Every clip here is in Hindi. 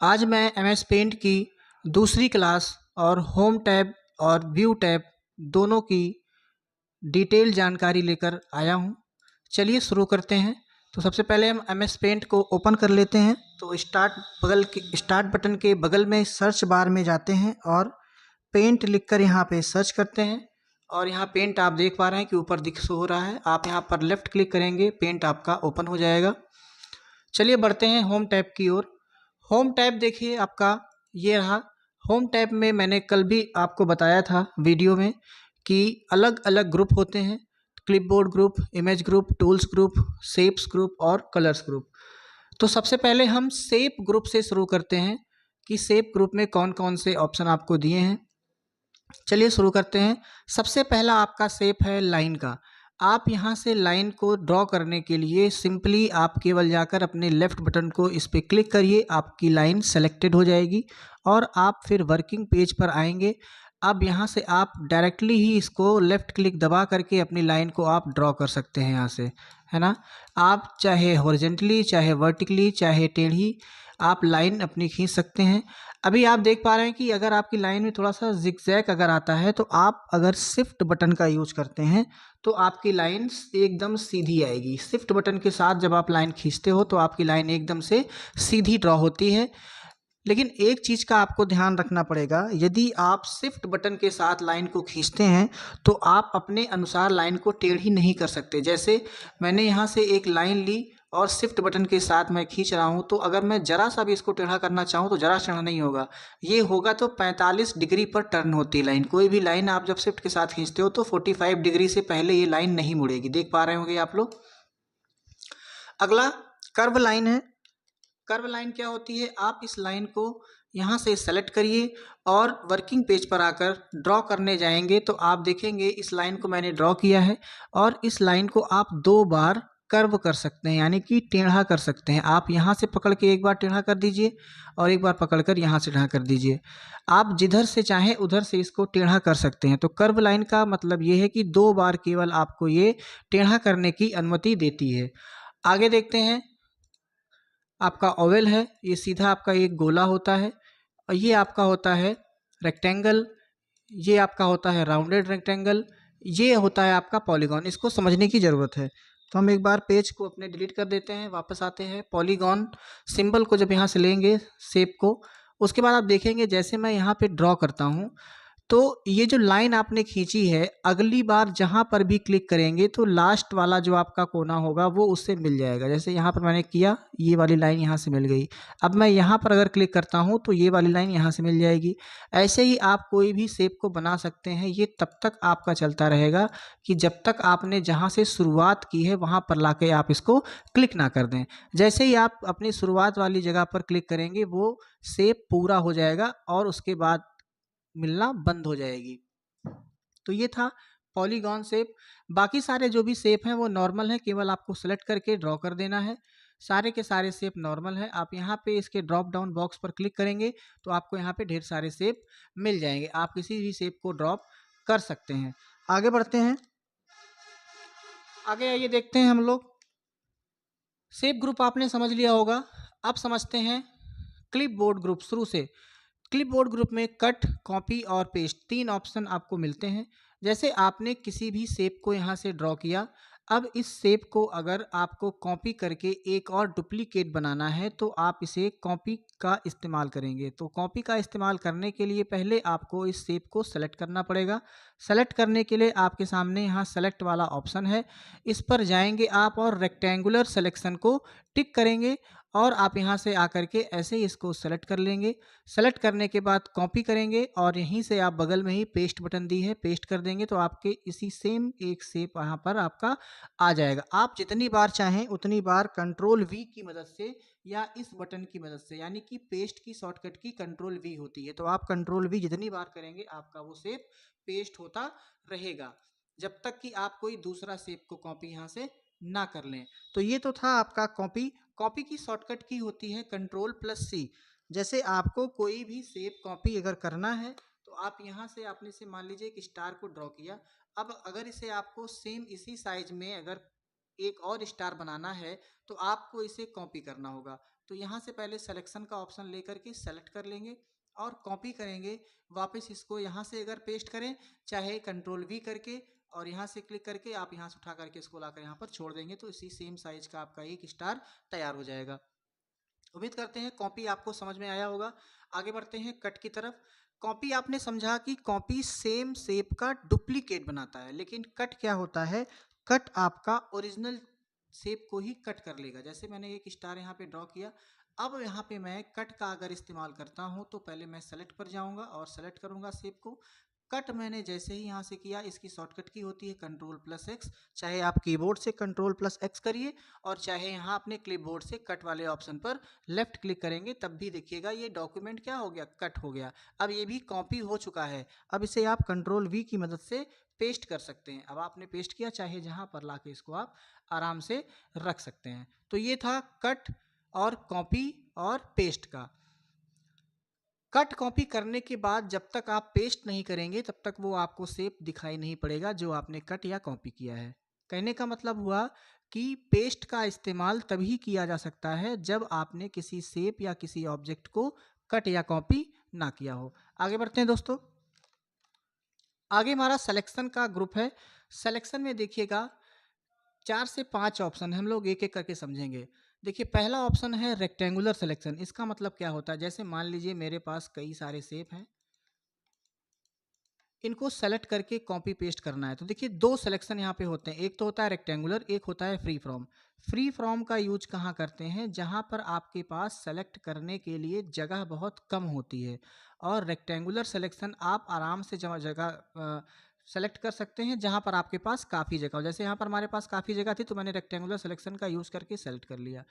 आज मैं एमएस पेंट की दूसरी क्लास और होम टैब और व्यू टैब दोनों की डिटेल जानकारी लेकर आया हूँ। चलिए शुरू करते हैं। तो सबसे पहले हम एमएस पेंट को ओपन कर लेते हैं। तो स्टार्ट बटन के बगल में सर्च बार में जाते हैं और पेंट लिखकर यहाँ पे सर्च करते हैं। और यहाँ पेंट आप देख पा रहे हैं कि ऊपर दिख शो हो रहा है। आप यहाँ पर लेफ्ट क्लिक करेंगे, पेंट आपका ओपन हो जाएगा। चलिए बढ़ते हैं होम टैब की ओर। होम टैब देखिए आपका ये रहा। होम टैब में मैंने कल भी आपको बताया था वीडियो में कि अलग अलग ग्रुप होते हैं। Clipboard group, image group, tools group, shapes group और कलर्स ग्रुप। तो सबसे पहले हम शेप ग्रुप से शुरू करते हैं कि शेप ग्रुप में कौन कौन से ऑप्शन आपको दिए हैं। चलिए शुरू करते हैं। सबसे पहला आपका शेप है लाइन का। आप यहाँ से लाइन को ड्रॉ करने के लिए सिंपली आप केवल जाकर अपने लेफ़्ट बटन को इस पर क्लिक करिए, आपकी लाइन सेलेक्टेड हो जाएगी और आप फिर वर्किंग पेज पर आएंगे। अब यहाँ से आप डायरेक्टली ही इसको लेफ़्ट क्लिक दबा करके अपनी लाइन को आप ड्रॉ कर सकते हैं यहाँ से, है ना। आप चाहे हॉरिजॉन्टली, चाहे वर्टिकली, चाहे टेढ़ी आप लाइन अपनी खींच सकते हैं। अभी आप देख पा रहे हैं कि अगर आपकी लाइन में थोड़ा सा जिगजैग अगर आता है तो आप अगर शिफ्ट बटन का यूज करते हैं तो आपकी लाइन एकदम सीधी आएगी। शिफ्ट बटन के साथ जब आप लाइन खींचते हो तो आपकी लाइन एकदम से सीधी ड्रॉ होती है। लेकिन एक चीज़ का आपको ध्यान रखना पड़ेगा, यदि आप शिफ्ट बटन के साथ लाइन को खींचते हैं तो आप अपने अनुसार लाइन को टेढ़ी नहीं कर सकते। जैसे मैंने यहाँ से एक लाइन ली और शिफ्ट बटन के साथ मैं खींच रहा हूँ, तो अगर मैं ज़रा सा भी इसको टेढ़ा करना चाहूँ तो ज़रा टेढ़ा नहीं होगा। ये होगा तो 45 डिग्री पर टर्न होती है लाइन। कोई भी लाइन आप जब शिफ्ट के साथ खींचते हो तो 45 डिग्री से पहले ये लाइन नहीं मुड़ेगी। देख पा रहे होंगे आप लोग। अगला कर्व लाइन है। कर्व लाइन क्या होती है, आप इस लाइन को यहाँ से सेलेक्ट करिए और वर्किंग पेज पर आकर ड्रॉ करने जाएंगे तो आप देखेंगे इस लाइन को मैंने ड्रॉ किया है और इस लाइन को आप 2 बार कर्व कर सकते हैं, यानी कि टेढ़ा कर सकते हैं। आप यहाँ से पकड़ के एक बार टेढ़ा कर दीजिए और एक बार पकड़कर यहाँ से टेढ़ा कर दीजिए। आप जिधर से चाहें उधर से इसको टेढ़ा कर सकते हैं। तो कर्व लाइन का मतलब ये है कि 2 बार केवल आपको ये टेढ़ा करने की अनुमति देती है। आगे देखते हैं। आपका ओवल है, ये सीधा आपका एक गोला होता है और ये आपका होता है रेक्टेंगल, ये आपका होता है राउंडेड रेक्टेंगल, ये होता है आपका पॉलीगॉन। इसको समझने की ज़रूरत है। तो हम एक बार पेज को अपने डिलीट कर देते हैं, वापस आते हैं। पॉलीगॉन सिंबल को जब यहाँ से लेंगे शेप को, उसके बाद आप देखेंगे जैसे मैं यहाँ पे ड्रॉ करता हूँ तो ये जो लाइन आपने खींची है, अगली बार जहाँ पर भी क्लिक करेंगे तो लास्ट वाला जो आपका कोना होगा वो उससे मिल जाएगा। जैसे यहाँ पर मैंने किया, ये वाली लाइन यहाँ से मिल गई। अब मैं यहाँ पर अगर क्लिक करता हूँ तो ये वाली लाइन यहाँ से मिल जाएगी। ऐसे ही आप कोई भी शेप को बना सकते हैं। ये तब तक आपका चलता रहेगा कि जब तक आपने जहाँ से शुरुआत की है वहाँ पर लाके आप इसको क्लिक ना कर दें। जैसे ही आप अपनी शुरुआत वाली जगह पर क्लिक करेंगे वो शेप पूरा हो जाएगा और उसके बाद मिलना बंद हो जाएगी। तो ये था पॉलीगॉन शेप। बाकी सारे जो भी शेप हैं वो नॉर्मल है, केवल आपको सेलेक्ट करके ड्रॉ कर देना है। सारे के सारे शेप नॉर्मल है। आप यहाँ पे इसके ड्रॉप डाउन बॉक्स पर क्लिक करेंगे तो आपको यहाँ पे ढेर सारे शेप मिल जाएंगे। आप किसी भी शेप को ड्रॉप कर सकते हैं। आगे बढ़ते हैं। आगे आइए देखते हैं हम लोग। शेप ग्रुप आपने समझ लिया होगा। अब समझते हैं क्लिपबोर्ड ग्रुप शुरू से। क्लिपबोर्ड ग्रुप में कट, कॉपी और पेस्ट 3 ऑप्शन आपको मिलते हैं। जैसे आपने किसी भी शेप को यहाँ से ड्रॉ किया, अब इस शेप को अगर आपको कॉपी करके एक और डुप्लीकेट बनाना है तो आप इसे कॉपी का इस्तेमाल करेंगे। तो कॉपी का इस्तेमाल करने के लिए पहले आपको इस शेप को सेलेक्ट करना पड़ेगा। सेलेक्ट करने के लिए आपके सामने यहाँ सेलेक्ट वाला ऑप्शन है, इस पर जाएंगे आप और रेक्टेंगुलर सिलेक्शन को टिक करेंगे और आप यहाँ से आकर के ऐसे ही इसको सेलेक्ट कर लेंगे। सेलेक्ट करने के बाद कॉपी करेंगे और यहीं से आप बगल में ही पेस्ट बटन दी है, पेस्ट कर देंगे तो आपके इसी सेम एक शेप यहाँ पर आपका आ जाएगा। आप जितनी बार चाहें उतनी बार कंट्रोल वी की मदद से या इस बटन की मदद से, यानी कि पेस्ट की शॉर्टकट की कंट्रोल वी होती है, तो आप कंट्रोल वी जितनी बार करेंगे आपका वो शेप पेस्ट होता रहेगा जब तक कि आप कोई दूसरा शेप को कॉपी यहाँ से ना कर लें। तो ये तो था आपका कॉपी। कॉपी की शॉर्टकट की होती है कंट्रोल प्लस सी। जैसे आपको कोई भी शेप कॉपी अगर करना है तो आप यहाँ से आपने से मान लीजिए एक स्टार को ड्रॉ किया। अब अगर इसे आपको सेम इसी साइज में अगर एक और स्टार बनाना है तो आपको इसे कॉपी करना होगा। तो यहाँ से पहले सिलेक्शन का ऑप्शन लेकर के सेलेक्ट कर लेंगे और कॉपी करेंगे। वापस इसको यहाँ से अगर पेस्ट करें, चाहे कंट्रोल वी करके और यहाँ से क्लिक करके आप यहाँ से उठा करके इसको लाकर यहाँ पर छोड़ देंगे तो इसी सेम साइज का आपका एक स्टार तैयार हो जाएगा। उम्मीद करते हैं कॉपी आपको समझ में आया होगा। आगे बढ़ते हैं कट की तरफ। कॉपी आपने समझा कि कॉपी सेम शेप का डुप्लीकेट बनाता है, लेकिन कट क्या होता है? कट आपका ओरिजिनल शेप को ही कट कर लेगा। जैसे मैंने एक स्टार यहाँ पे ड्रॉ किया, अब यहाँ पे मैं कट का अगर इस्तेमाल करता हूँ तो पहले मैं सेलेक्ट पर जाऊँगा और सेलेक्ट करूँगा शेप को। कट मैंने जैसे ही यहाँ से किया, इसकी शॉर्टकट की होती है Ctrl+X। चाहे आप कीबोर्ड से Ctrl+X करिए और चाहे यहाँ अपने क्लिपबोर्ड से कट वाले ऑप्शन पर लेफ्ट क्लिक करेंगे, तब भी देखिएगा ये डॉक्यूमेंट क्या हो गया, कट हो गया। अब ये भी कॉपी हो चुका है। अब इसे आप Ctrl+V की मदद से पेस्ट कर सकते हैं। अब आपने पेस्ट किया, चाहे जहाँ पर लाके इसको आप आराम से रख सकते हैं। तो ये था कट और कॉपी और पेस्ट का। कट कॉपी करने के बाद जब तक आप पेस्ट नहीं करेंगे तब तक वो आपको शेप दिखाई नहीं पड़ेगा जो आपने कट या कॉपी किया है। कहने का मतलब हुआ कि पेस्ट का इस्तेमाल तभी किया जा सकता है जब आपने किसी शेप या किसी ऑब्जेक्ट को कट या कॉपी ना किया हो। आगे बढ़ते हैं दोस्तों। आगे हमारा सिलेक्शन का ग्रुप है। सिलेक्शन में देखिएगा 4 से 5 ऑप्शन, हम लोग एक एक करके समझेंगे। देखिए पहला ऑप्शन है रेक्टेंगुलर सिलेक्शन। इसका मतलब क्या होता है? जैसे मान लीजिए मेरे पास कई सारे शेप हैं, इनको सेलेक्ट करके कॉपी पेस्ट करना है। तो देखिए दो सिलेक्शन यहाँ पे होते हैं, एक तो होता है रेक्टेंगुलर, एक होता है फ्री फ्रॉम। फ्री फ्रॉम का यूज कहाँ करते हैं? जहाँ पर आपके पास सेलेक्ट करने के लिए जगह बहुत कम होती है। और रेक्टेंगुलर सिलेक्शन आप आराम से जगह सेलेक्ट कर सकते हैं जहाँ पर आपके पास काफ़ी जगह हो। जैसे यहाँ पर हमारे पास काफ़ी जगह थी तो मैंने रेक्टेंगुलर सिलेक्शन का यूज़ करके सेलेक्ट कर लिया।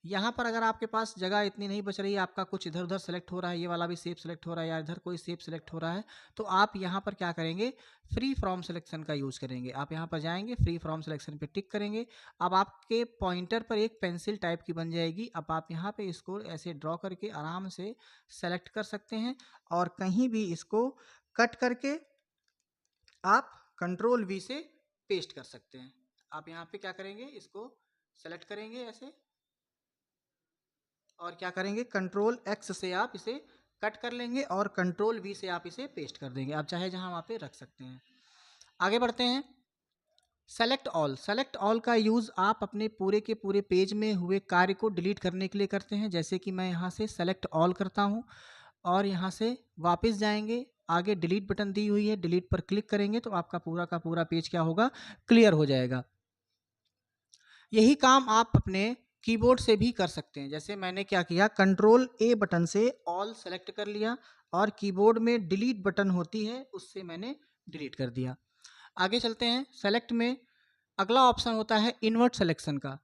यहाँ पर अगर आपके पास जगह इतनी नहीं बच रही है, आपका कुछ इधर उधर सेलेक्ट हो रहा है, ये वाला भी शेप सेलेक्ट हो रहा है या इधर कोई शेप सेलेक्ट हो रहा है, तो आप यहाँ पर क्या करेंगे? फ्री फ्रॉम सिलेक्शन का यूज़ करेंगे। आप यहाँ पर जाएंगे, फ्री फ्रॉम सिलेक्शन पे टिक करेंगे। अब आपके पॉइंटर पर एक पेंसिल टाइप की बन जाएगी। अब आप यहाँ पे इसको ऐसे ड्रॉ करके आराम से सेलेक्ट कर सकते हैं और कहीं भी इसको कट करके आप Ctrl+V से पेस्ट कर सकते हैं। आप यहाँ पे क्या करेंगे? इसको सेलेक्ट करेंगे ऐसे और क्या करेंगे? Ctrl+X से आप इसे कट कर लेंगे और Ctrl+V से आप इसे पेस्ट कर देंगे। आप चाहे जहाँ वहाँ पे रख सकते हैं। आगे बढ़ते हैं। Select all. सेलेक्ट ऑल का यूज़ आप अपने पूरे के पूरे पेज में हुए कार्य को डिलीट करने के लिए करते हैं। जैसे कि मैं यहाँ से सेलेक्ट ऑल करता हूँ और यहाँ से वापस जाएंगे, आगे डिलीट बटन दी हुई है, डिलीट पर क्लिक करेंगे तो आपका पूरा का पूरा पेज क्या होगा? क्लियर हो जाएगा। यही काम आप अपने कीबोर्ड से भी कर सकते हैं। जैसे मैंने क्या किया, Ctrl+A बटन से ऑल सेलेक्ट कर लिया और कीबोर्ड में डिलीट बटन होती है उससे मैंने डिलीट कर दिया। आगे चलते हैं। सेलेक्ट में अगला ऑप्शन होता है इन्वर्ट सिलेक्शन का।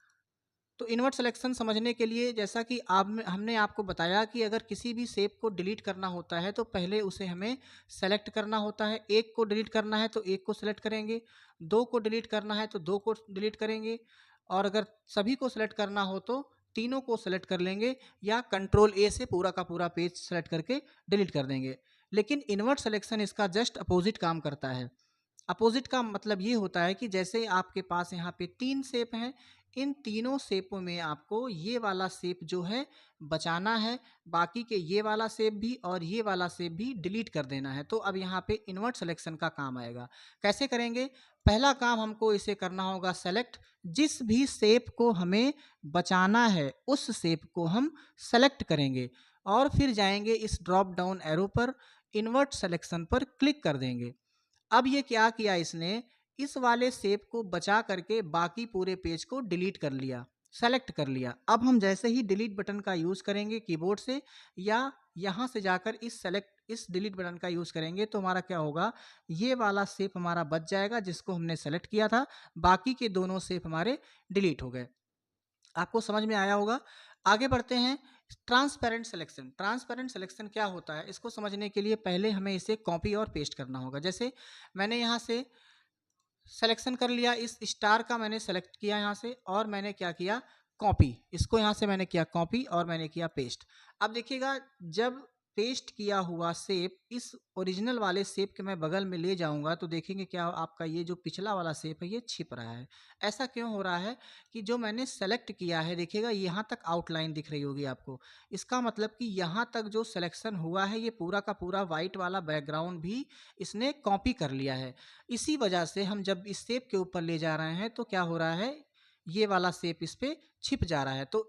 तो इन्वर्ट सिलेक्शन समझने के लिए, जैसा कि हमने आपको बताया कि अगर किसी भी शेप को डिलीट करना होता है तो पहले उसे हमें सेलेक्ट करना होता है। एक को डिलीट करना है तो एक को सेलेक्ट करेंगे, दो को डिलीट करना है तो दो को डिलीट करेंगे और अगर सभी को सेलेक्ट करना हो तो तीनों को सेलेक्ट कर लेंगे या Ctrl+A से पूरा का पूरा पेज सेलेक्ट करके डिलीट कर देंगे। लेकिन इन्वर्ट सिलेक्शन इसका जस्ट अपोजिट काम करता है। अपोजिट का मतलब ये होता है कि जैसे आपके पास यहाँ पे 3 शेप हैं, इन तीनों शेपों में आपको ये वाला शेप जो है बचाना है, बाकी के ये वाला शेप भी और ये वाला शेप भी डिलीट कर देना है। तो अब यहाँ पे इन्वर्ट सिलेक्शन का काम आएगा। कैसे करेंगे? पहला काम हमको इसे करना होगा सेलेक्ट। जिस भी शेप को हमें बचाना है उस शेप को हम सेलेक्ट करेंगे और फिर जाएंगे इस ड्रॉप डाउन एरो पर, इन्वर्ट सिलेक्शन पर क्लिक कर देंगे। अब ये क्या किया इसने? इस वाले शेप को बचा करके बाकी पूरे पेज को डिलीट कर लिया, सेलेक्ट कर लिया। अब हम जैसे ही डिलीट बटन का यूज़ करेंगे कीबोर्ड से या यहाँ से जाकर इस डिलीट बटन का यूज़ करेंगे तो हमारा क्या होगा? ये वाला शेप हमारा बच जाएगा जिसको हमने सेलेक्ट किया था, बाकी के दोनों शेप हमारे डिलीट हो गए। आपको समझ में आया होगा। आगे बढ़ते हैं। Transparent selection. ट्रांसपेरेंट सिलेक्शन क्या होता है? इसको समझने के लिए पहले हमें इसे कॉपी और पेस्ट करना होगा। जैसे मैंने यहाँ से सिलेक्शन कर लिया, इस स्टार का मैंने सेलेक्ट किया यहाँ से और मैंने क्या किया? कॉपी। इसको यहाँ से मैंने किया कॉपी और मैंने किया पेस्ट। अब देखिएगा जब पेस्ट किया हुआ शेप इस ओरिजिनल वाले शेप के मैं बगल में ले जाऊंगा तो देखेंगे क्या आपका ये जो पिछला वाला शेप है ये छिप रहा है। ऐसा क्यों हो रहा है कि जो मैंने सेलेक्ट किया है देखिएगा यहाँ तक आउटलाइन दिख रही होगी आपको। इसका मतलब कि यहाँ तक जो सिलेक्शन हुआ है ये पूरा का पूरा वाइट वाला बैकग्राउंड भी इसने कॉपी कर लिया है। इसी वजह से हम जब इस शेप के ऊपर ले जा रहे हैं तो क्या हो रहा है, ये वाला शेप इस पे छिप जा रहा है। तो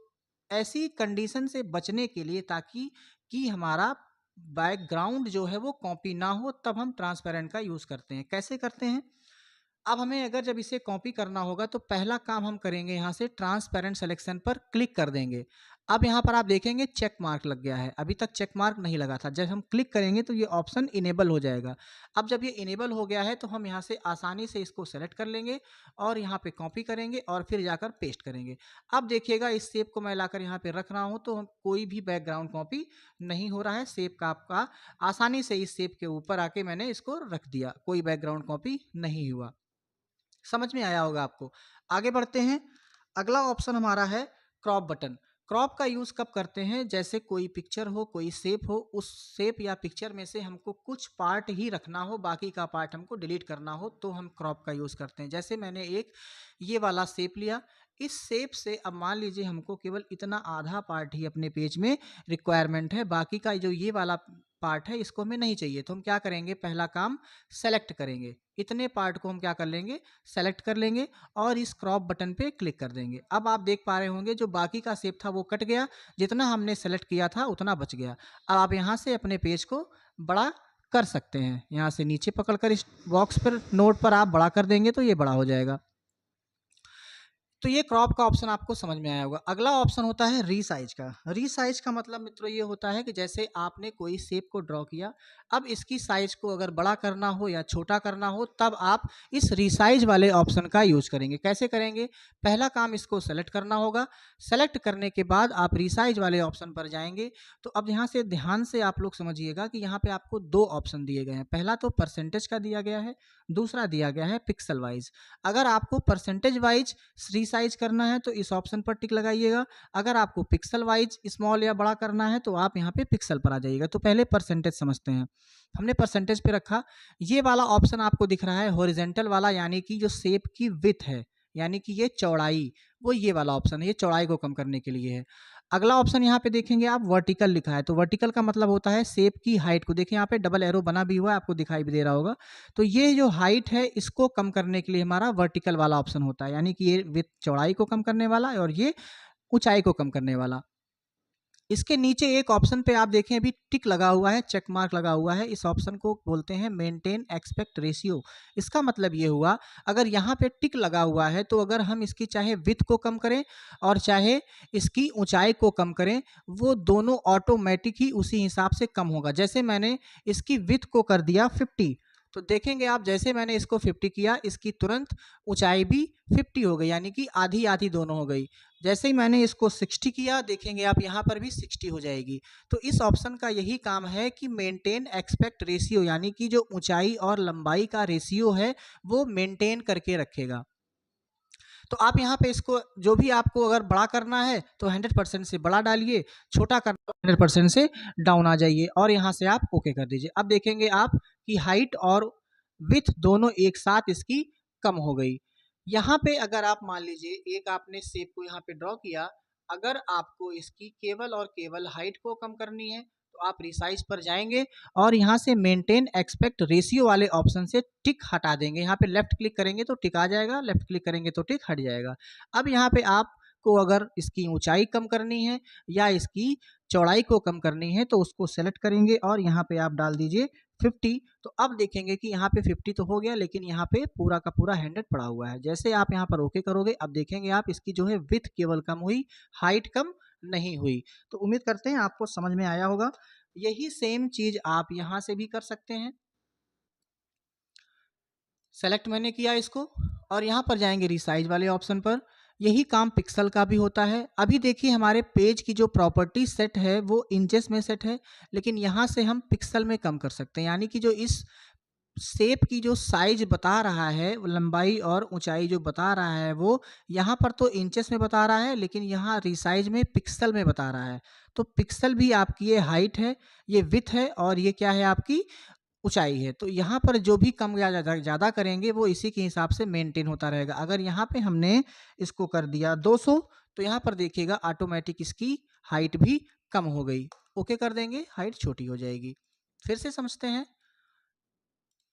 ऐसी कंडीशन से बचने के लिए ताकि कि हमारा बैकग्राउंड जो है वो कॉपी ना हो, तब हम ट्रांसपेरेंट का यूज़ करते हैं। कैसे करते हैं? अब हमें अगर जब इसे कॉपी करना होगा तो पहला काम हम करेंगे, यहाँ से ट्रांसपेरेंट सिलेक्शन पर क्लिक कर देंगे। अब यहाँ पर आप देखेंगे चेक मार्क लग गया है, अभी तक चेक मार्क नहीं लगा था। जब हम क्लिक करेंगे तो ये ऑप्शन इनेबल हो जाएगा। अब जब ये इनेबल हो गया है तो हम यहाँ से आसानी से इसको सेलेक्ट कर लेंगे और यहाँ पे कॉपी करेंगे और फिर जाकर पेस्ट करेंगे। अब देखिएगा इस शेप को मैं लाकर यहाँ पे रख रहा हूँ तो कोई भी बैकग्राउंड कॉपी नहीं हो रहा है। शेप का आपका आसानी से इस शेप के ऊपर आके मैंने इसको रख दिया, कोई बैकग्राउंड कॉपी नहीं हुआ। समझ में आया होगा आपको। आगे बढ़ते हैं। अगला ऑप्शन हमारा है क्रॉप बटन। क्रॉप का यूज़ कब करते हैं? जैसे कोई पिक्चर हो, कोई शेप हो, उस शेप या पिक्चर में से हमको कुछ पार्ट ही रखना हो, बाकी का पार्ट हमको डिलीट करना हो तो हम क्रॉप का यूज़ करते हैं। जैसे मैंने एक ये वाला शेप लिया, इस शेप से अब मान लीजिए हमको केवल इतना आधा पार्ट ही अपने पेज में रिक्वायरमेंट है, बाकी का जो ये वाला पार्ट है इसको हमें नहीं चाहिए। तो हम क्या करेंगे, पहला काम सेलेक्ट करेंगे। इतने पार्ट को हम क्या कर लेंगे, सेलेक्ट कर लेंगे और इस क्रॉप बटन पे क्लिक कर देंगे। अब आप देख पा रहे होंगे जो बाकी का शेप था वो कट गया, जितना हमने सेलेक्ट किया था उतना बच गया। अब आप यहाँ से अपने पेज को बड़ा कर सकते हैं। यहाँ से नीचे पकड़कर इस बॉक्स पर नोट पर आप बड़ा कर देंगे तो ये बड़ा हो जाएगा। तो ये क्रॉप का ऑप्शन आपको समझ में आया होगा। अगला ऑप्शन होता है रीसाइज का। रीसाइज का मतलब मित्रों ये होता है कि जैसे आपने कोई शेप को ड्रॉ किया, अब इसकी साइज को अगर बड़ा करना हो या छोटा करना हो तब आप इस रीसाइज वाले ऑप्शन का यूज करेंगे। कैसे करेंगे? पहला काम इसको सेलेक्ट करना होगा। सेलेक्ट करने के बाद आप रीसाइज वाले ऑप्शन पर जाएंगे। तो अब यहाँ से ध्यान से आप लोग समझिएगा कि यहाँ पे आपको दो ऑप्शन दिए गए हैं। पहला तो परसेंटेज का दिया गया है, दूसरा दिया गया है पिक्सल वाइज। अगर आपको परसेंटेज वाइज साइज करना है तो इस ऑप्शन पर टिक लगाइएगा। अगर आपको पिक्सल वाइज स्मॉल या बड़ा करना है तो आप यहाँ पे पिक्सल पर आ जाइएगा। तो पहले परसेंटेज समझते हैं। हमने परसेंटेज पे रखा। ये वाला ऑप्शन आपको दिख रहा है हॉरिजॉन्टल वाला, यानी कि जो शेप की विड्थ है, यानी कि ये चौड़ाई, वो ये वाला ऑप्शन है, ये चौड़ाई को कम करने के लिए है। अगला ऑप्शन यहाँ पे देखेंगे आप वर्टिकल लिखा है। तो वर्टिकल का मतलब होता है शेप की हाइट को। देखिए यहाँ पे डबल एरो बना भी हुआ है, आपको दिखाई भी दे रहा होगा। तो ये जो हाइट है इसको कम करने के लिए हमारा वर्टिकल वाला ऑप्शन होता है, यानी कि ये विथ चौड़ाई को कम करने वाला है और ये ऊंचाई को कम करने वाला। इसके नीचे एक ऑप्शन पे आप देखें अभी टिक लगा हुआ है, चेक मार्क लगा हुआ है। इस ऑप्शन को बोलते हैं मेंटेन एस्पेक्ट रेशियो। इसका मतलब ये हुआ, अगर यहाँ पे टिक लगा हुआ है तो अगर हम इसकी चाहे विड्थ को कम करें और चाहे इसकी ऊंचाई को कम करें, वो दोनों ऑटोमेटिक ही उसी हिसाब से कम होगा। जैसे मैंने इसकी विड्थ को कर दिया 50, तो देखेंगे आप जैसे मैंने इसको 50 किया, इसकी तुरंत ऊंचाई भी 50 हो गई, यानी कि आधी आधी दोनों हो गई। जैसे ही मैंने इसको 60 किया, देखेंगे आप यहाँ पर भी 60 हो जाएगी। तो इस ऑप्शन का यही काम है कि मेंटेन एस्पेक्ट रेशियो, यानी कि जो ऊंचाई और लंबाई का रेशियो है वो मेंटेन करके रखेगा। तो आप यहाँ पे इसको जो भी आपको अगर बड़ा करना है तो 100% से बड़ा डालिए, छोटा करना 100% से डाउन आ जाइए और यहाँ से आप ओके कर दीजिए। अब देखेंगे आप कि हाइट और विड्थ दोनों एक साथ इसकी कम हो गई। यहाँ पे अगर आप मान लीजिए एक आपने शेप को यहाँ पे ड्रॉ किया, अगर आपको इसकी केवल और केवल हाइट को कम करनी है तो आप रिसाइज पर जाएंगे और यहाँ से मेंटेन एस्पेक्ट रेशियो वाले ऑप्शन से टिक हटा देंगे। यहाँ पे लेफ्ट क्लिक करेंगे तो टिक आ जाएगा, लेफ्ट क्लिक करेंगे तो टिक हट जाएगा। अब यहाँ पे आपको अगर इसकी ऊंचाई कम करनी है या इसकी चौड़ाई को कम करनी है तो उसको सेलेक्ट करेंगे और यहाँ पे आप डाल दीजिए 50। तो अब देखेंगे कि यहाँ पे 50 तो हो गया, लेकिन यहाँ पे पूरा का पूरा 100 पड़ा हुआ है। जैसे आप यहाँ पर ओके करोगे, अब देखेंगे आप इसकी जो है विड्थ केवल कम हुई, हाइट कम नहीं हुई। तो उम्मीद करते हैं आपको समझ में आया होगा। यही सेम चीज आप यहाँ से भी कर सकते हैं। सेलेक्ट मैंने किया इसको और यहाँ पर जाएंगे रिसाइज वाले ऑप्शन पर। यही काम पिक्सल का भी होता है। अभी देखिए हमारे पेज की जो प्रॉपर्टी सेट है वो इंचेस में सेट है, लेकिन यहाँ से हम पिक्सल में कम कर सकते हैं, यानी कि जो इस शेप की जो साइज बता रहा है, वो लंबाई और ऊंचाई जो बता रहा है, वो यहाँ पर तो इंचेस में बता रहा है, लेकिन यहाँ रिसाइज में पिक्सल में बता रहा है। तो पिक्सल भी आपकी ये हाइट है, ये विड्थ है, और ये क्या है आपकी ऊंचाई है। तो यहाँ पर जो भी कम या ज़्यादा करेंगे वो इसी के हिसाब से मेंटेन होता रहेगा। अगर यहाँ पे हमने इसको कर दिया 200, तो यहाँ पर देखिएगा ऑटोमेटिक इसकी हाइट भी कम हो गई। ओके कर देंगे, हाइट छोटी हो जाएगी। फिर से समझते हैं।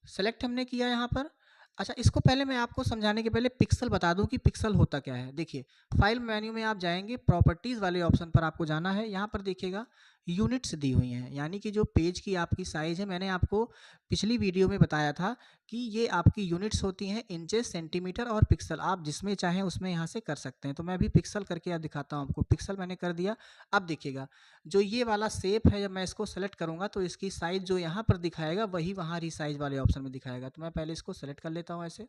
सेलेक्ट हमने किया यहाँ पर। अच्छा, इसको पहले मैं आपको समझाने के पहले पिक्सल बता दूं कि पिक्सल होता क्या है। देखिए, फाइल मेन्यू में आप जाएंगे, प्रॉपर्टीज वाले ऑप्शन पर आपको जाना है। यहाँ पर देखिएगा यूनिट्स दी हुई हैं, यानी कि जो पेज की आपकी साइज है, मैंने आपको पिछली वीडियो में बताया था कि ये आपकी यूनिट्स होती हैं, इंचेस, सेंटीमीटर और पिक्सल। आप जिसमें चाहें उसमें यहाँ से कर सकते हैं। तो मैं अभी पिक्सल करके आप दिखाता हूँ आपको। पिक्सल मैंने कर दिया। अब देखिएगा, जो ये वाला शेप है, जब मैं इसको सेलेक्ट करूँगा तो इसकी साइज जो यहाँ पर दिखाएगा वही वहाँ रिसाइज वाले ऑप्शन में दिखाएगा। तो मैं पहले इसको सेलेक्ट कर लेता हूँ ऐसे।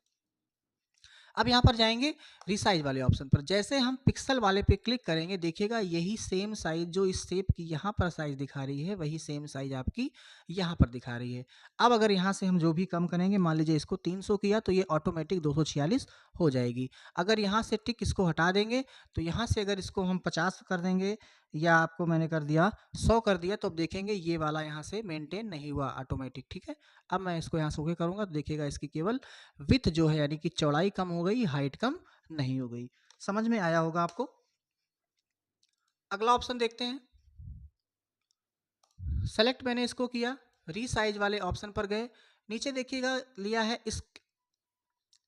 अब यहाँ पर जाएंगे रिसाइज वाले ऑप्शन पर। जैसे हम पिक्सल वाले पे क्लिक करेंगे, देखिएगा यही सेम साइज जो इस शेप की यहाँ पर साइज दिखा रही है, वही सेम साइज आपकी यहाँ पर दिखा रही है। अब अगर यहाँ से हम जो भी कम करेंगे, मान लीजिए इसको 300 किया, तो ये ऑटोमेटिक 246 हो जाएगी। अगर यहाँ से टिक इसको हटा देंगे, तो यहाँ से अगर इसको हम 50 कर देंगे, या आपको मैंने कर दिया 100 कर दिया, तो अब देखेंगे ये वाला यहाँ से मेंटेन नहीं हुआ ऑटोमेटिक। ठीक है, अब मैं इसको यहाँ से ओके करूँगा, तो देखिएगा इसकी केवल विड्थ जो है, यानी कि चौड़ाई कम हो गई, हाइट कम नहीं हो गई। समझ में आया होगा आपको। अगला ऑप्शन देखते हैं। सेलेक्ट मैंने इसको किया, रीसाइज वाले ऑप्शन पर गए, नीचे देखिएगा लिया है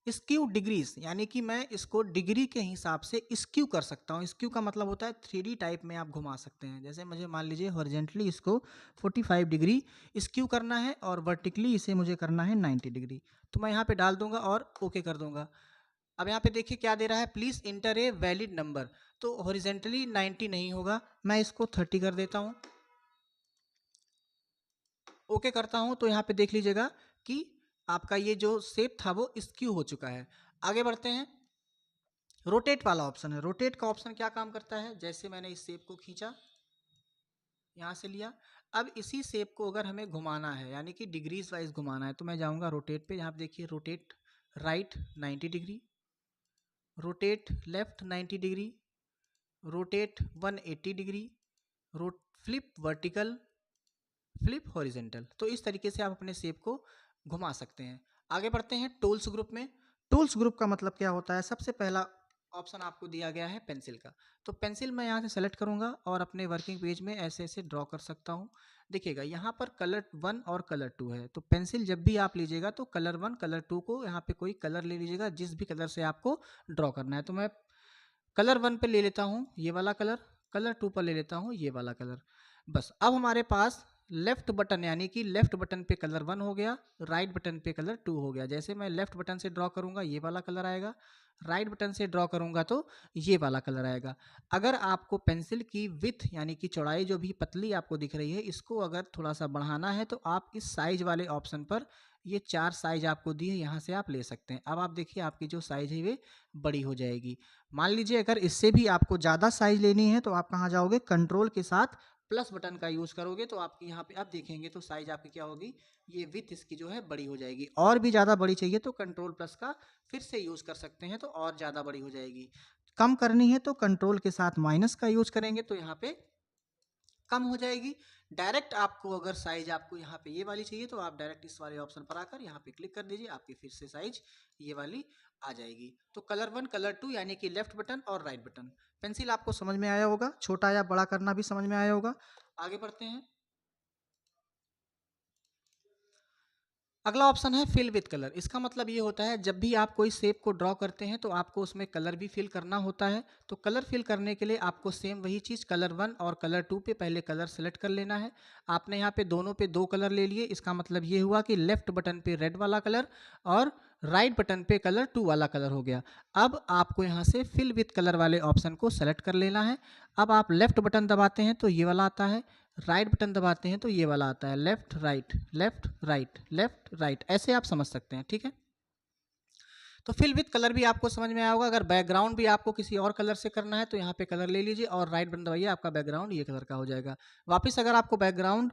स्क्यू डिग्रीज, यानी कि मैं इसको डिग्री के हिसाब से स्क्यू कर सकता हूँ। स्क्यू का मतलब होता है 3D टाइप में आप घुमा सकते हैं। जैसे मुझे मान लीजिए हॉरिजेंटली इसको 45 डिग्री स्क्यू करना है, और वर्टिकली इसे मुझे करना है 90 डिग्री। तो मैं यहाँ पे डाल दूंगा और ओके कर दूंगा। अब यहाँ पे देखिए क्या दे रहा है, please inter a valid number. तो हॉरिजेंटली 90 नहीं होगा, मैं इसको 30 कर देता हूँ, ओके करता हूँ। तो यहाँ पे देख लीजिएगा कि आपका ये जो शेप था वो स्क्यू हो चुका है। आगे बढ़ते हैं। रोटेट वाला ऑप्शन है। रोटेट का ऑप्शन क्या काम करता है, जैसे मैंने इस शेप को खींचा, यहाँ से लिया, अब इसी शेप को अगर हमें घुमाना है, यानी कि डिग्रीज वाइज घुमाना है, तो मैं जाऊँगा रोटेट पे। यहाँ पे देखिए rotate right 90 degree, rotate left 90 degree, rotate 180 degree, रोट फ्लिप वर्टिकल, फ्लिप हॉरिजेंटल। तो इस तरीके से आप अपने शेप को घुमा सकते हैं। आगे बढ़ते हैं टूल्स ग्रुप में। टूल्स ग्रुप का मतलब क्या होता है, सबसे पहला ऑप्शन आपको दिया गया है पेंसिल का। तो पेंसिल मैं यहाँ से सेलेक्ट करूँगा और अपने वर्किंग पेज में ऐसे ऐसे ड्रॉ कर सकता हूँ। देखिएगा यहाँ पर कलर 1 और कलर 2 है। तो पेंसिल जब भी आप लीजिएगा तो कलर 1 कलर 2 को यहाँ पे कोई कलर ले लीजिएगा, जिस भी कलर से आपको ड्रॉ करना है। तो मैं कलर 1 पे ले लेता हूँ ये वाला कलर, कलर 2 पर ले लेता हूँ ये वाला कलर। बस अब हमारे पास लेफ्ट बटन, यानी कि लेफ्ट बटन पे कलर 1 हो गया, राइट बटन पे कलर 2 हो गया। जैसे मैं लेफ्ट बटन से ड्रॉ करूंगा ये वाला कलर आएगा, राइट बटन से ड्रॉ करूंगा तो ये वाला कलर आएगा। अगर आपको पेंसिल की विड्थ, यानी कि चौड़ाई जो भी पतली आपको दिख रही है, इसको अगर थोड़ा सा बढ़ाना है, तो आप इस साइज वाले ऑप्शन पर, ये 4 साइज आपको दी है, यहाँ से आप ले सकते हैं। अब आप देखिए आपकी जो साइज है वे बड़ी हो जाएगी। मान लीजिए अगर इससे भी आपको ज़्यादा साइज लेनी है, तो आप कहाँ जाओगे, कंट्रोल के साथ प्लस बटन का यूज़ करोगे, तो आपकी यहाँ पे आप देखेंगे तो साइज आपकी क्या होगी, ये विड्थ इसकी जो है बड़ी हो जाएगी। और भी ज़्यादा बड़ी चाहिए तो कंट्रोल प्लस का फिर से यूज़ कर सकते हैं, तो और ज़्यादा बड़ी हो जाएगी। कम करनी है तो कंट्रोल के साथ माइनस का यूज़ करेंगे, तो यहाँ पे कम हो जाएगी। डायरेक्ट आपको अगर साइज आपको यहाँ पे ये वाली चाहिए, तो आप डायरेक्ट इस वाले ऑप्शन पर आकर यहाँ पे क्लिक कर दीजिए, आपकी फिर से साइज ये वाली आ जाएगी। तो कलर 1 कलर 2 यानी कि लेफ्ट बटन और राइट बटन। पेंसिल आपको समझ में आया होगा, छोटा या बड़ा करना भी समझ में आया होगा। आगे बढ़ते हैं। अगला ऑप्शन है फिल विथ कलर। इसका मतलब ये होता है जब भी आप कोई शेप को ड्रॉ करते हैं तो आपको उसमें कलर भी फिल करना होता है। तो कलर फिल करने के लिए आपको सेम वही चीज़ कलर 1 और कलर 2 पे पहले कलर सेलेक्ट कर लेना है। आपने यहाँ पे दोनों पे 2 कलर ले लिए, इसका मतलब ये हुआ कि लेफ्ट बटन पे रेड वाला कलर और राइट बटन पे कलर 2 वाला कलर हो गया। अब आपको यहाँ से फिल विथ कलर वाले ऑप्शन को सेलेक्ट कर लेना है। अब आप लेफ्ट बटन दबाते हैं तो ये वाला आता है, राइट बटन दबाते हैं तो ये वाला आता है, left right left right left right, ऐसे आप समझ सकते हैं। ठीक है, तो फिल विथ कलर भी आपको समझ में आया होगा। अगर बैकग्राउंड भी आपको किसी और कलर से करना है तो यहाँ पे कलर ले लीजिए और राइट बटन दबाइए, आपका बैकग्राउंड ये कलर का हो जाएगा। वापस अगर आपको बैकग्राउंड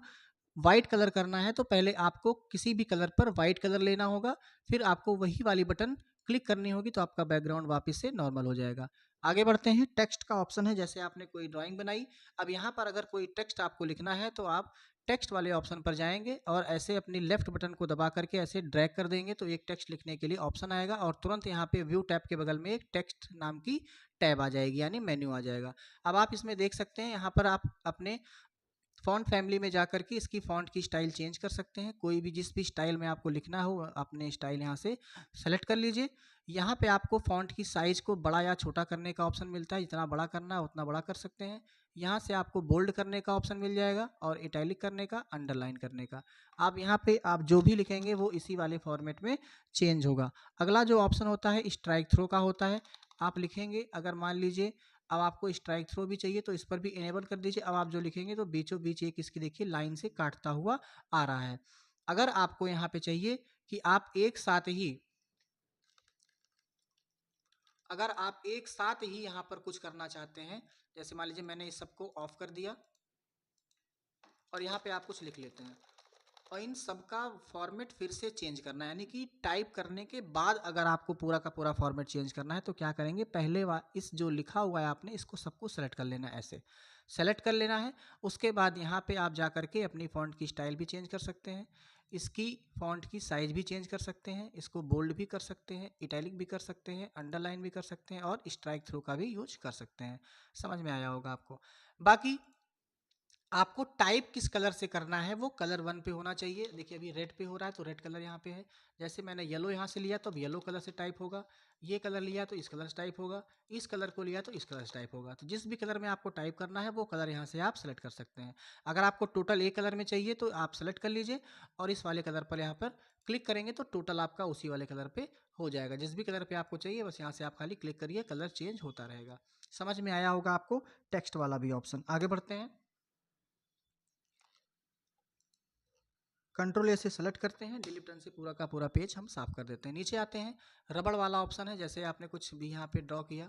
वाइट कलर करना है तो पहले आपको किसी भी कलर पर वाइट कलर लेना होगा, फिर आपको वही वाली बटन क्लिक करनी होगी तो आपका बैकग्राउंड वापस से नॉर्मल हो जाएगा। आगे बढ़ते हैं, टेक्स्ट का ऑप्शन है, जैसे आपने कोई ड्राइंग बनाई, अब यहाँ पर अगर कोई टेक्स्ट आपको लिखना है तो आप टेक्स्ट वाले ऑप्शन पर जाएंगे और ऐसे अपनी लेफ्ट बटन को दबा करके ऐसे ड्रैग कर देंगे तो एक टेक्स्ट लिखने के लिए ऑप्शन आएगा और तुरंत यहाँ पे व्यू टैब के बगल में एक टेक्स्ट नाम की टैब आ जाएगी, यानी मेन्यू आ जाएगा। अब आप इसमें देख सकते हैं, यहाँ पर आप अपने फ़ॉन्ट फैमिली में जाकर के इसकी फ़ॉन्ट की स्टाइल चेंज कर सकते हैं। कोई भी जिस भी स्टाइल में आपको लिखना हो अपने स्टाइल यहाँ से सेलेक्ट कर लीजिए। यहाँ पे आपको फ़ॉन्ट की साइज़ को बड़ा या छोटा करने का ऑप्शन मिलता है, जितना बड़ा करना है उतना बड़ा कर सकते हैं। यहाँ से आपको बोल्ड करने का ऑप्शन मिल जाएगा और इटैलिक करने का, अंडरलाइन करने का। आप यहाँ पे आप जो भी लिखेंगे वो इसी वाले फॉर्मेट में चेंज होगा। अगला जो ऑप्शन होता है स्ट्राइक थ्रो का होता है। आप लिखेंगे, अगर मान लीजिए अब आपको स्ट्राइक थ्रो भी चाहिए तो इस पर भी इनेबल कर दीजिए। अब आप जो लिखेंगे तो बीचों बीच एक इसकी देखिए लाइन से काटता हुआ आ रहा है। अगर आपको यहाँ पे चाहिए कि आप एक साथ ही अगर आप एक साथ ही यहाँ पर कुछ करना चाहते हैं, जैसे मान लीजिए मैंने इस सबको ऑफ कर दिया और यहाँ पे आप कुछ लिख लेते हैं और इन सबका फॉर्मेट फिर से चेंज करना है, यानी कि टाइप करने के बाद अगर आपको पूरा का पूरा फॉर्मेट चेंज करना है तो क्या करेंगे, पहले इस जो लिखा हुआ है आपने इसको सबको सेलेक्ट कर लेना है, ऐसे सेलेक्ट कर लेना है। उसके बाद यहाँ पे आप जा करके अपनी फ़ॉन्ट की स्टाइल भी चेंज कर सकते हैं, इसकी फ़ॉन्ट की साइज़ भी चेंज कर सकते हैं, इसको बोल्ड भी कर सकते हैं, इटैलिक भी कर सकते हैं, अंडरलाइन भी कर सकते हैं और स्ट्राइक थ्रू का भी यूज कर सकते हैं। समझ में आया होगा आपको। बाकी आपको टाइप किस कलर से करना है वो कलर वन पे होना चाहिए। देखिए अभी रेड पे हो रहा है तो रेड कलर यहाँ पे है। जैसे मैंने येलो यहाँ से लिया तो अब येलो कलर से टाइप होगा, ये कलर लिया तो इस कलर से टाइप होगा, इस कलर को लिया तो इस कलर से टाइप होगा। तो जिस भी कलर में आपको टाइप करना है वो कलर यहाँ से आप सेलेक्ट कर सकते हैं। अगर आपको टोटल एक कलर में चाहिए तो आप सेलेक्ट कर लीजिए और इस वाले कलर पर यहाँ पर क्लिक करेंगे तो टोटल आपका उसी वाले कलर पे हो जाएगा। जिस भी कलर पे आपको चाहिए बस यहाँ से आप खाली क्लिक करिए, कलर चेंज होता रहेगा। समझ में आया होगा आपको टेक्स्ट वाला भी ऑप्शन। आगे बढ़ते हैं, कंट्रोल ए से सेलेक्ट करते हैं, डिलीट बटन से पूरा का पूरा पेज हम साफ कर देते हैं। नीचे आते हैं, रबड़ वाला ऑप्शन है, जैसे आपने कुछ भी यहाँ पे ड्रॉ किया,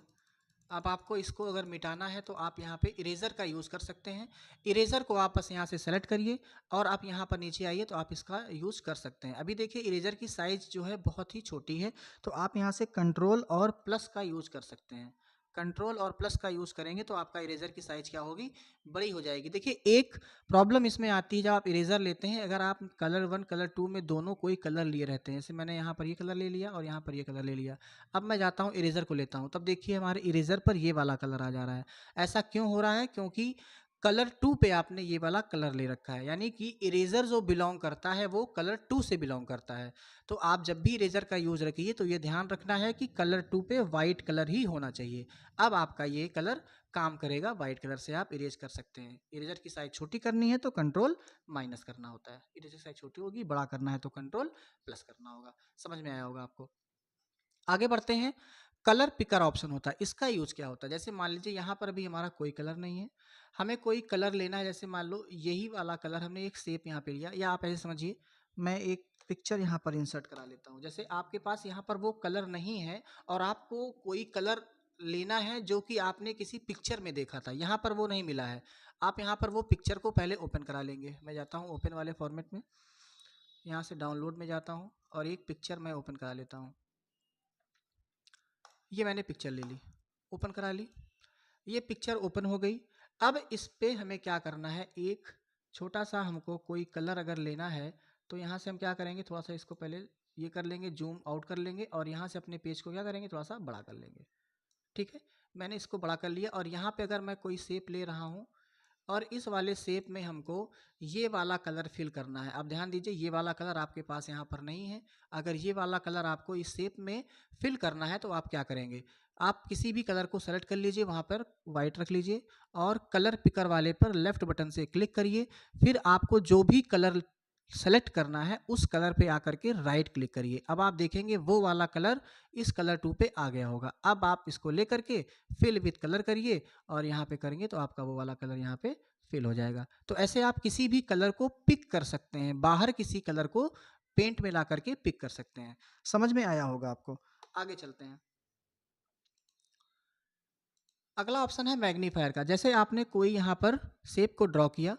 अब आपको इसको अगर मिटाना है तो आप यहाँ पे इरेज़र का यूज़ कर सकते हैं। इरेज़र को आप बस यहाँ से सेलेक्ट करिए और आप यहाँ पर नीचे आइए तो आप इसका यूज़ कर सकते हैं। अभी देखिए इरेज़र की साइज़ जो है बहुत ही छोटी है तो आप यहाँ से कंट्रोल और प्लस का यूज़ कर सकते हैं। कंट्रोल और प्लस का यूज़ करेंगे तो आपका इरेज़र की साइज़ क्या होगी, बड़ी हो जाएगी। देखिए एक प्रॉब्लम इसमें आती है, जब आप इरेज़र लेते हैं, अगर आप कलर वन कलर टू में दोनों कोई कलर लिए रहते हैं, जैसे मैंने यहाँ पर ये कलर ले लिया और यहाँ पर ये कलर ले लिया, अब मैं जाता हूँ इरेज़र को लेता हूँ, तब देखिए हमारे इरेज़र पर ये वाला कलर आ जा रहा है। ऐसा क्यों हो रहा है, क्योंकि कलर टू पे आपने ये वाला कलर ले रखा है, यानी कि इरेज़र जो बिलोंग करता है वो कलर टू से बिलोंग करता है। तो आप जब भी इरेज़र का यूज़ रखिए तो ये ध्यान रखना है कि कलर टू पे वाइट कलर ही होना चाहिए। अब आपका ये कलर काम करेगा, वाइट कलर से आप इरेज कर सकते हैं। इरेजर की साइज छोटी करनी है तो कंट्रोल माइनस करना होता है, इरेजर की साइज छोटी होगी, बड़ा करना है तो कंट्रोल प्लस करना होगा। समझ में आया होगा आपको। आगे बढ़ते हैं, कलर पिकर ऑप्शन होता है, इसका यूज क्या होता है। जैसे मान लीजिए यहाँ पर अभी हमारा कोई कलर नहीं है, हमें कोई कलर लेना है, जैसे मान लो यही वाला कलर हमने एक शेप यहाँ पे लिया, या आप ऐसे समझिए मैं एक पिक्चर यहाँ पर इंसर्ट करा लेता हूँ। जैसे आपके पास यहाँ पर वो कलर नहीं है और आपको कोई कलर लेना है जो कि आपने किसी पिक्चर में देखा था, यहाँ पर वो नहीं मिला है। आप यहाँ पर वो पिक्चर को पहले ओपन करा लेंगे। मैं जाता हूँ ओपन वाले फॉर्मेट में, यहाँ से डाउनलोड में जाता हूँ और एक पिक्चर मैं ओपन करा लेता हूँ। ये मैंने पिक्चर ले ली, ओपन करा ली, ये पिक्चर ओपन हो गई। अब इस पे हमें क्या करना है, एक छोटा सा हमको कोई कलर अगर लेना है तो यहाँ से हम क्या करेंगे, थोड़ा सा इसको पहले ये कर लेंगे, जूम आउट कर लेंगे और यहाँ से अपने पेज को क्या करेंगे, थोड़ा सा बड़ा कर लेंगे। ठीक है, मैंने इसको बड़ा कर लिया और यहाँ पे अगर मैं कोई शेप ले रहा हूँ और इस वाले शेप में हमको ये वाला कलर फिल करना है। अब ध्यान दीजिए ये वाला कलर आपके पास यहाँ पर नहीं है। अगर ये वाला कलर आपको इस शेप में फिल करना है तो आप क्या करेंगे, आप किसी भी कलर को सेलेक्ट कर लीजिए, वहाँ पर वाइट रख लीजिए और कलर पिकर वाले पर लेफ्ट बटन से क्लिक करिए। फिर आपको जो भी कलर सेलेक्ट करना है उस कलर पे आकर के राइट क्लिक करिए। अब आप देखेंगे वो वाला कलर इस कलर टू पे आ गया होगा। अब आप इसको लेकर के फिल विथ कलर करिए और यहाँ पे करेंगे तो आपका वो वाला कलर यहाँ पे फिल हो जाएगा। तो ऐसे आप किसी भी कलर को पिक कर सकते हैं, बाहर किसी कलर को पेंट में ला करके पिक कर सकते हैं। समझ में आया होगा आपको। आगे चलते हैं, अगला ऑप्शन है मैग्नीफायर का। जैसे आपने कोई यहाँ पर शेप को ड्रॉ किया,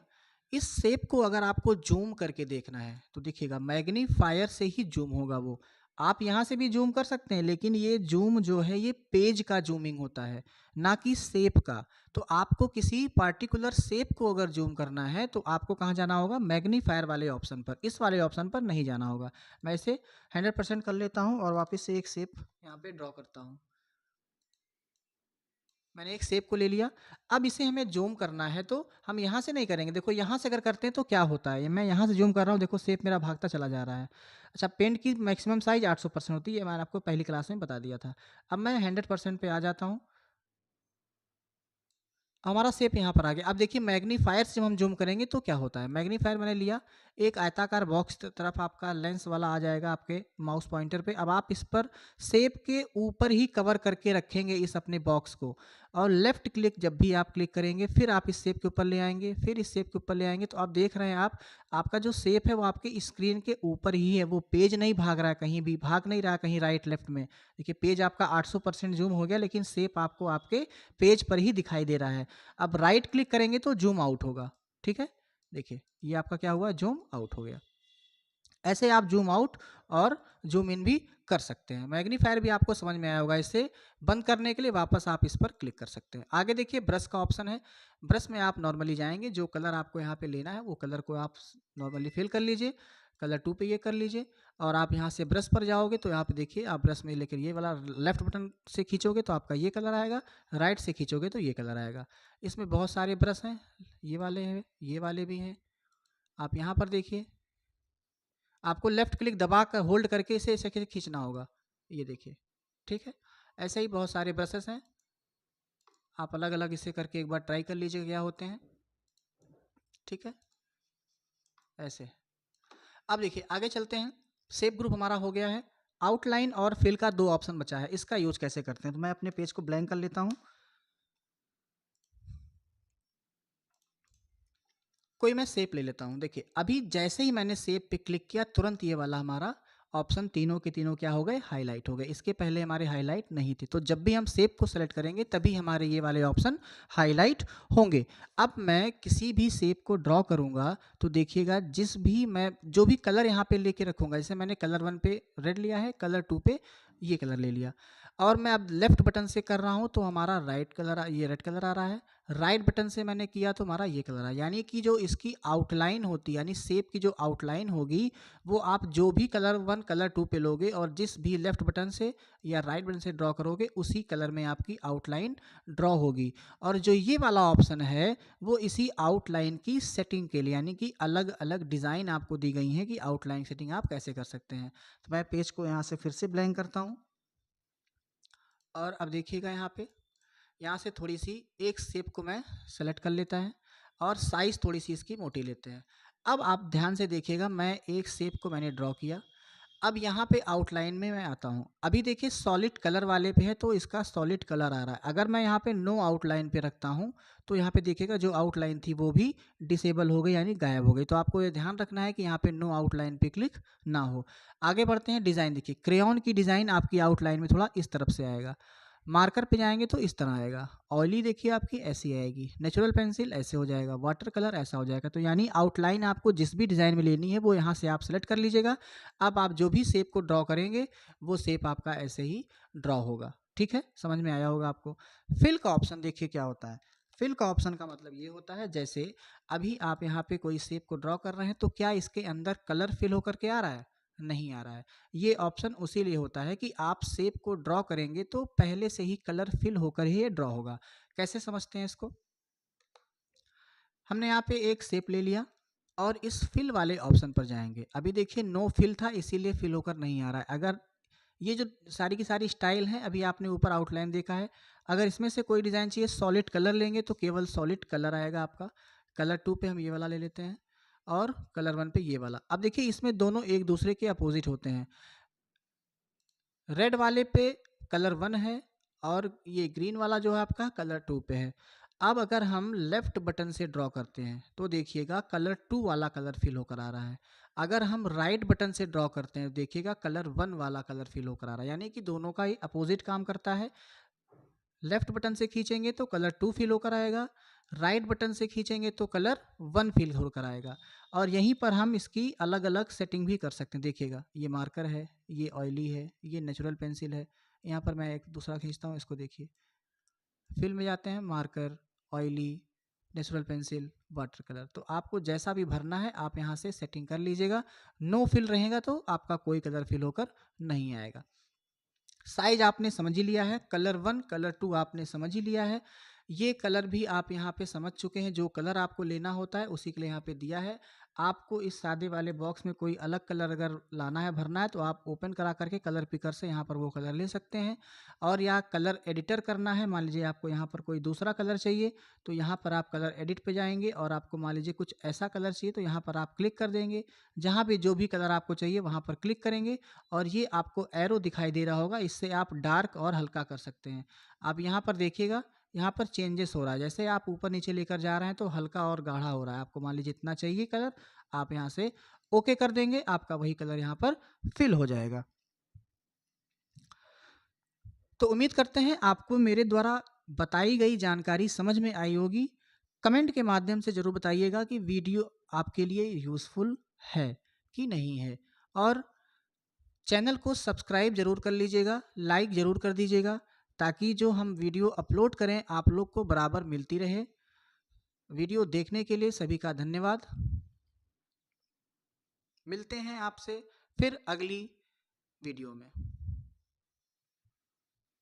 इस शेप को अगर आपको जूम करके देखना है तो देखिएगा मैग्नीफायर से ही जूम होगा वो। आप यहाँ से भी जूम कर सकते हैं, लेकिन ये जूम जो है ये पेज का जूमिंग होता है, ना कि शेप का। तो आपको किसी पार्टिकुलर शेप को अगर जूम करना है तो आपको कहाँ जाना होगा, मैग्नीफायर वाले ऑप्शन पर, इस वाले ऑप्शन पर नहीं जाना होगा। मैं इसे 100% कर लेता हूँ और वापस से एक शेप यहाँ पे ड्रॉ करता हूँ। मैंने एक शेप को ले लिया। अब इसे हमें जूम करना है तो हम यहाँ से नहीं करेंगे। देखो यहाँ से अगर करते हैं तो क्या होता है, मैं यहाँ से जूम कर रहा हूँ, देखो शेप मेरा भागता चला जा रहा है। अच्छा, पेंट की मैक्सिमम साइज 800% होती है, मैंने आपको पहली क्लास में बता दिया था। अब मैं 100% पे आ जाता हूँ। हमारा शेप यहाँ पर आ गया। अब देखिए मैग्नीफायर से जब हम जूम करेंगे तो क्या होता है, मैग्नीफायर मैंने लिया, एक आयताकार बॉक्स तरफ आपका लेंस वाला आ जाएगा आपके माउस पॉइंटर पे। अब आप इस पर शेप के ऊपर ही कवर करके रखेंगे इस अपने बॉक्स को, और लेफ्ट क्लिक जब भी आप क्लिक करेंगे फिर आप इस शेप के ऊपर ले आएंगे, फिर इस शेप के ऊपर ले आएंगे, तो आप देख रहे हैं आप, आपका जो शेप है वो आपके स्क्रीन के ऊपर ही है, वो पेज नहीं भाग रहा है, कहीं भी भाग नहीं रहा है कहीं राइट लेफ्ट में। देखिए पेज आपका 800% जूम हो गया, लेकिन शेप आपको आपके पेज पर ही दिखाई दे रहा है। अब राइट क्लिक करेंगे तो जूम आउट होगा, ठीक है। देखिए ये आपका क्या हुआ, जूम आउट हो गया। ऐसे आप जूम आउट और जूम इन भी कर सकते हैं। मैग्नीफायर भी आपको समझ में आया होगा। इसे बंद करने के लिए वापस आप इस पर क्लिक कर सकते हैं। आगे देखिए ब्रश का ऑप्शन है। ब्रश में आप नॉर्मली जाएंगे, जो कलर आपको यहाँ पे लेना है वो कलर को आप नॉर्मली फिल कर लीजिए। कलर 2 पे ये कर लीजिए, और आप यहाँ से ब्रश पर जाओगे तो यहाँ पे देखिए आप ब्रश में लेकर ये वाला लेफ्ट बटन से खींचोगे तो आपका ये कलर आएगा, राइट से खींचोगे तो ये कलर आएगा। इसमें बहुत सारे ब्रश हैं, ये वाले हैं, ये वाले भी हैं। आप यहाँ पर देखिए, आपको लेफ्ट क्लिक दबा कर होल्ड करके इसे ऐसे खींचना होगा, ये देखिए, ठीक है। ऐसे ही बहुत सारे ब्रशेस हैं, आप अलग अलग इसे करके एक बार ट्राई कर लीजिए क्या होते हैं, ठीक है। ऐसे अब देखिए आगे चलते हैं। शेप ग्रुप हमारा हो गया है। आउटलाइन और फिल का दो ऑप्शन बचा है, इसका यूज कैसे करते हैं, तो मैं अपने पेज को ब्लैंक कर लेता हूँ। कोई मैं शेप ले लेता हूँ। देखिए अभी जैसे ही मैंने शेप पे क्लिक किया तुरंत ये वाला हमारा ऑप्शन तीनों के तीनों क्या हो गए, हाईलाइट हो गए। इसके पहले हमारे हाईलाइट नहीं थे, तो जब भी हम शेप को सेलेक्ट करेंगे तभी हमारे ये वाले ऑप्शन हाईलाइट होंगे। अब मैं किसी भी शेप को ड्रॉ करूँगा तो देखिएगा, जिस भी मैं जो भी कलर यहाँ पे लेके रखूँगा, जैसे मैंने कलर 1 पे रेड लिया है, कलर 2 पे ये कलर ले लिया, और मैं अब लेफ्ट बटन से कर रहा हूँ तो हमारा राइट कलर, ये रेड कलर आ रहा है। राइट बटन से मैंने किया तो हमारा ये कलर है। यानी कि जो इसकी आउटलाइन होती है, यानी शेप की जो आउटलाइन होगी, वो आप जो भी कलर 1 कलर 2 पे लोगे और जिस भी लेफ्ट बटन से या राइट बटन से ड्रॉ करोगे उसी कलर में आपकी आउटलाइन ड्रॉ होगी। और जो ये वाला ऑप्शन है वो इसी आउटलाइन की सेटिंग के लिए, यानी कि अलग अलग डिज़ाइन आपको दी गई हैं कि आउटलाइन सेटिंग आप कैसे कर सकते हैं। तो मैं पेज को यहाँ से फिर से ब्लैंक करता हूँ, और अब देखिएगा यहाँ से थोड़ी सी एक शेप को मैं सेलेक्ट कर लेता है, और साइज़ थोड़ी सी इसकी मोटी लेते हैं। अब आप ध्यान से देखिएगा, मैं एक शेप को मैंने ड्रॉ किया। अब यहाँ पे आउटलाइन में मैं आता हूँ। अभी देखिए सॉलिड कलर वाले पे है तो इसका सॉलिड कलर आ रहा है। अगर मैं यहाँ पे नो आउटलाइन पे रखता हूँ तो यहाँ पे देखिएगा जो आउटलाइन थी वो भी डिसेबल हो गई, यानी गायब हो गई। तो आपको ये ध्यान रखना है कि यहाँ पे नो आउटलाइन पे क्लिक ना हो। आगे बढ़ते हैं। डिज़ाइन देखिए, क्रेयॉन की डिज़ाइन आपकी आउटलाइन में थोड़ा इस तरफ से आएगा। मार्कर पे जाएंगे तो इस तरह आएगा। ऑयली देखिए आपकी ऐसी आएगी। नेचुरल पेंसिल ऐसे हो जाएगा। वाटर कलर ऐसा हो जाएगा। तो यानी आउटलाइन आपको जिस भी डिज़ाइन में लेनी है वो यहाँ से आप सेलेक्ट कर लीजिएगा। अब आप जो भी शेप को ड्रॉ करेंगे वो शेप आपका ऐसे ही ड्रॉ होगा, ठीक है। समझ में आया होगा आपको। फिल का ऑप्शन देखिए क्या होता है। फिल का ऑप्शन का मतलब ये होता है, जैसे अभी आप यहाँ पे कोई शेप को ड्रॉ कर रहे हैं तो क्या इसके अंदर कलर फिल होकर के आ रहा है, नहीं आ रहा है। ये ऑप्शन उसी लिए होता है कि आप शेप को ड्रॉ करेंगे तो पहले से ही कलर फिल होकर ही ये ड्रॉ होगा। कैसे समझते हैं इसको। हमने यहाँ पे एक शेप ले लिया और इस फिल वाले ऑप्शन पर जाएंगे। अभी देखिए नो फिल था इसीलिए फिल होकर नहीं आ रहा है। अगर ये जो सारी की सारी स्टाइल हैं, अभी आपने ऊपर आउटलाइन देखा है, अगर इसमें से कोई डिज़ाइन चाहिए सॉलिड कलर लेंगे तो केवल सॉलिड कलर आएगा आपका। कलर 2 पे हम ये वाला ले लेते हैं, और कलर 1 पे ये वाला। अब देखिए इसमें दोनों एक दूसरे के अपोजिट होते हैं। रेड वाले पे कलर 1 है, और ये ग्रीन वाला जो है आपका कलर 2 पे है। अब अगर हम लेफ्ट बटन से ड्रॉ करते हैं तो देखिएगा कलर 2 वाला कलर फिल होकर आ रहा है। अगर हम राइट बटन से ड्रॉ करते हैं देखिएगा कलर 1 वाला कलर फिल होकर आ रहा है। यानी कि दोनों का ही अपोजिट काम करता है। लेफ्ट बटन से खींचेंगे तो कलर 2 फिल होकर आएगा, राइट बटन से खींचेंगे तो कलर 1 फिल होकर आएगा। और यहीं पर हम इसकी अलग अलग सेटिंग भी कर सकते हैं। देखिएगा, ये मार्कर है, ये ऑयली है, ये नेचुरल पेंसिल है। यहाँ पर मैं एक दूसरा खींचता हूँ, इसको देखिए, फिल में जाते हैं, marker, oily, natural pencil, water colour. तो आपको जैसा भी भरना है आप यहाँ से सेटिंग कर लीजिएगा। नो फिल रहेगा तो आपका कोई कलर फिल होकर नहीं आएगा। साइज आपने समझ ही लिया है, कलर 1 कलर 2 आपने समझ ही लिया है। ये कलर भी आप यहाँ पे समझ चुके हैं, जो कलर आपको लेना होता है उसी के लिए यहाँ पे दिया है। आपको इस सादे वाले बॉक्स में कोई अलग कलर अगर लाना है, भरना है, तो आप ओपन करा करके कलर पिकर से यहाँ पर वो कलर ले सकते हैं। और या कलर एडिटर करना है, मान लीजिए आपको यहाँ पर कोई दूसरा कलर चाहिए तो यहाँ पर आप कलर एडिट पे जाएंगे और आपको मान लीजिए कुछ ऐसा कलर चाहिए तो यहाँ पर आप क्लिक कर देंगे। जहाँ भी जो भी कलर आपको चाहिए वहाँ पर क्लिक करेंगे और ये आपको एरो दिखाई दे रहा होगा, इससे आप डार्क और हल्का कर सकते हैं। आप यहाँ पर देखिएगा, यहाँ पर चेंजेस हो रहा है, जैसे आप ऊपर नीचे लेकर जा रहे हैं तो हल्का और गाढ़ा हो रहा है। आपको मान लीजिए इतना चाहिए कलर, आप यहाँ से ओके कर देंगे, आपका वही कलर यहाँ पर फिल हो जाएगा। तो उम्मीद करते हैं आपको मेरे द्वारा बताई गई जानकारी समझ में आई होगी। कमेंट के माध्यम से ज़रूर बताइएगा कि वीडियो आपके लिए यूज़फुल है कि नहीं है। और चैनल को सब्सक्राइब ज़रूर कर लीजिएगा, लाइक ज़रूर कर दीजिएगा, ताकि जो हम वीडियो अपलोड करें आप लोग को बराबर मिलती रहे। वीडियो देखने के लिए सभी का धन्यवाद। मिलते हैं आपसे फिर अगली वीडियो में।